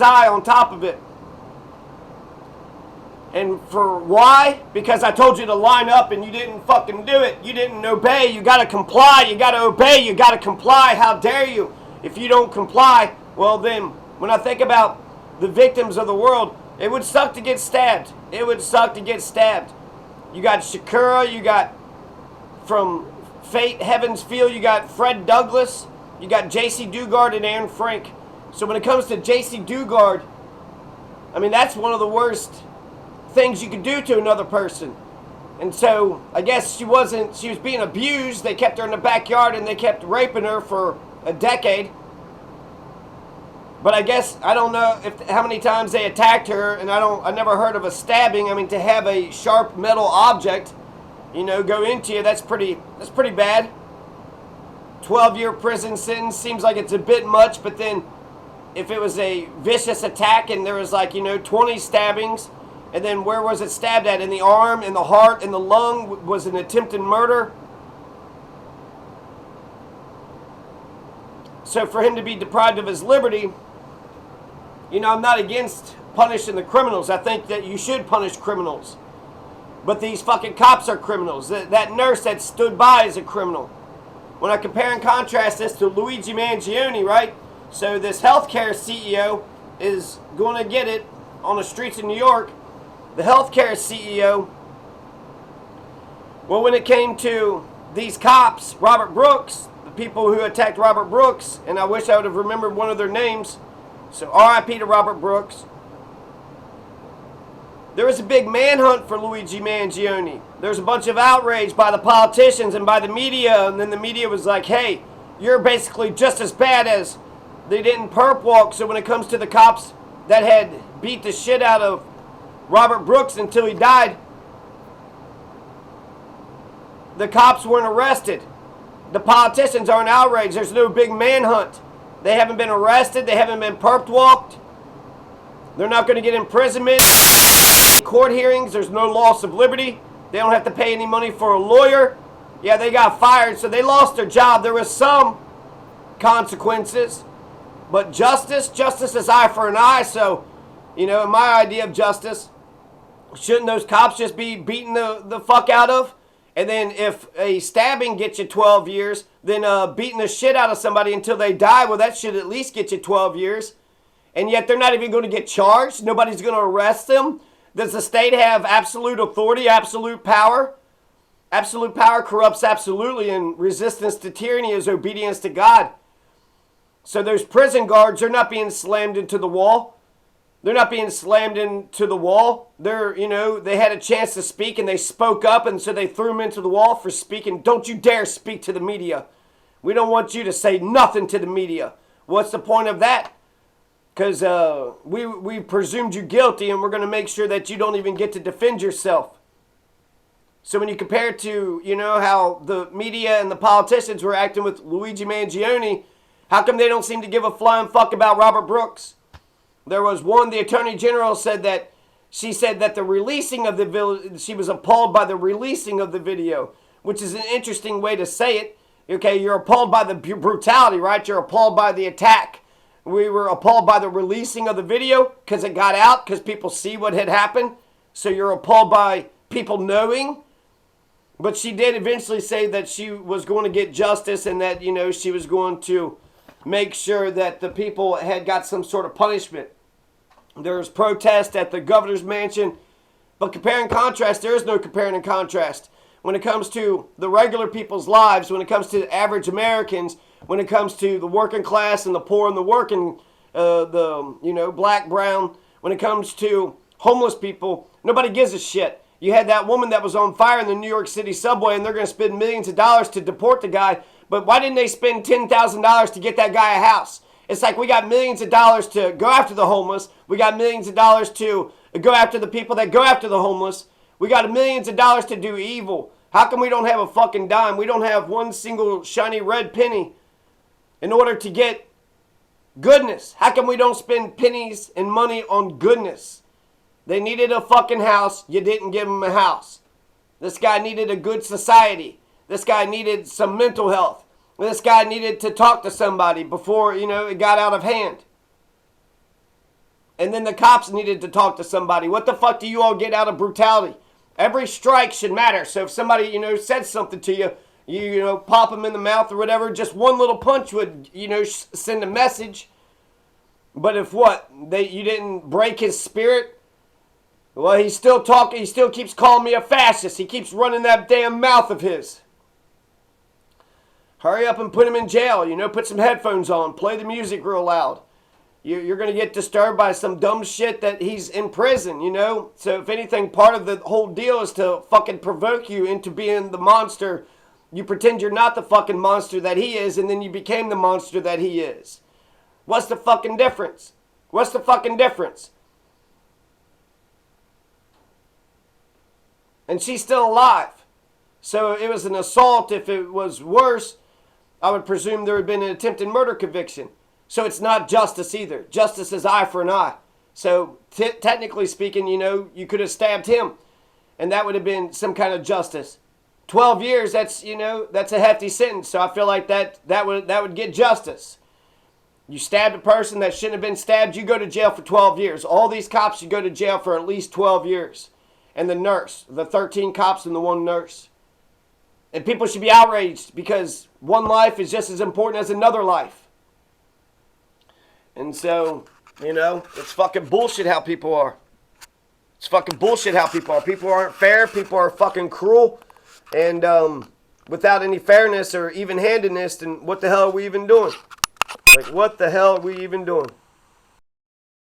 eye on top of it. And for why? Because I told you to line up and you didn't fucking do it. You didn't obey. You got to comply. You got to obey. You got to comply. How dare you? If you don't comply, well then, when I think about the victims of the world, it would suck to get stabbed. It would suck to get stabbed. You got Shakira. You got from Fate, Heaven's Feel. You got Fred Douglas. You got J.C. Dugard and Anne Frank. So when it comes to J.C. Dugard, I mean, that's one of the worst things you could do to another person. And so I guess she was being abused. They kept her in the backyard and they kept raping her for a decade. But I guess I don't know how many times they attacked her, and I never heard of a stabbing. I mean, to have a sharp metal object, go into you, that's pretty bad. 12-year prison sentence seems like it's a bit much, but then if it was a vicious attack and there was 20 stabbings, and then where was it stabbed at? In the arm, in the heart, in the lung? Was it an attempted murder? So for him to be deprived of his liberty, I'm not against punishing the criminals. I think that you should punish criminals. But these fucking cops are criminals. That nurse that stood by is a criminal. When I compare and contrast this to Luigi Mangione, right? So this healthcare CEO is going to get it on the streets of New York. The healthcare CEO, well, when it came to these cops, Robert Brooks, the people who attacked Robert Brooks, and I wish I would have remembered one of their names, so R.I.P. to Robert Brooks. There was a big manhunt for Luigi Mangione. There's a bunch of outrage by the politicians and by the media, and then the media was like, hey, you're basically just as bad as they didn't perp walk. So when it comes to the cops that had beat the shit out of Robert Brooks until he died, the cops weren't arrested. The politicians aren't outraged. There's no big manhunt. They haven't been arrested. They haven't been perp walked. They're not going to get imprisonment. Court hearings, there's no loss of liberty. They don't have to pay any money for a lawyer. Yeah, they got fired, so they lost their job. There was some consequences. But justice is eye for an eye. So, in my idea of justice, shouldn't those cops just be beaten the fuck out of? And then if a stabbing gets you 12 years, then beating the shit out of somebody until they die, well, that should at least get you 12 years. And yet they're not even going to get charged. Nobody's going to arrest them. Does the state have absolute authority, absolute power? Absolute power corrupts absolutely, and resistance to tyranny is obedience to God. So those prison guards, they're not being slammed into the wall. They're not being slammed into the wall. They had a chance to speak and they spoke up, and so they threw them into the wall for speaking. Don't you dare speak to the media. We don't want you to say nothing to the media. What's the point of that? Because we presumed you guilty, and we're going to make sure that you don't even get to defend yourself. So when you compare it to, how the media and the politicians were acting with Luigi Mangione, how come they don't seem to give a flying fuck about Robert Brooks? There was one, the Attorney General said that, she said that the releasing of the video, she was appalled by the releasing of the video, which is an interesting way to say it. Okay, you're appalled by the brutality, right? You're appalled by the attack. We were appalled by the releasing of the video because it got out, because people see what had happened. So you're appalled by people knowing. But she did eventually say that she was going to get justice, and that, she was going to make sure that the people had got some sort of punishment. There was protest at the governor's mansion. But compare and contrast, there is no comparing and contrast. When it comes to the regular people's lives, when it comes to average Americans, when it comes to the working class and the poor and the working, black, brown, when it comes to homeless people, nobody gives a shit. You had that woman that was on fire in the New York City subway, and they're going to spend millions of dollars to deport the guy. But why didn't they spend $10,000 to get that guy a house? It's like we got millions of dollars to go after the homeless. We got millions of dollars to go after the people that go after the homeless. We got millions of dollars to do evil. How come we don't have a fucking dime? We don't have one single shiny red penny in order to get goodness. How come we don't spend pennies and money on goodness? They needed a fucking house. You didn't give them a house. This guy needed a good society. This guy needed some mental health. This guy needed to talk to somebody before, it got out of hand. And then the cops needed to talk to somebody. What the fuck do you all get out of brutality? Every strike should matter. So if somebody, said something to you, you pop them in the mouth or whatever, just one little punch would, send a message. But if you didn't break his spirit, well, he's still talking. He still keeps calling me a fascist. He keeps running that damn mouth of his. Hurry up and put him in jail. Put some headphones on. Play the music real loud. You're going to get disturbed by some dumb shit that he's in prison, So if anything, part of the whole deal is to fucking provoke you into being the monster. You pretend you're not the fucking monster that he is, and then you became the monster that he is. What's the fucking difference? What's the fucking difference? And she's still alive. So it was an assault. If it was worse, I would presume there had been an attempted murder conviction. So it's not justice either. Justice is eye for an eye. So technically speaking, you could have stabbed him, and that would have been some kind of justice. 12 years, that's a hefty sentence. So I feel like that would get justice. You stabbed a person that shouldn't have been stabbed, you go to jail for 12 years. All these cops should go to jail for at least 12 years. And the nurse, the 13 cops and the one nurse. And people should be outraged because one life is just as important as another life. And so, it's fucking bullshit how people are. It's fucking bullshit how people are. People aren't fair. People are fucking cruel. And without any fairness or even-handedness, then what the hell are we even doing? Like, what the hell are we even doing?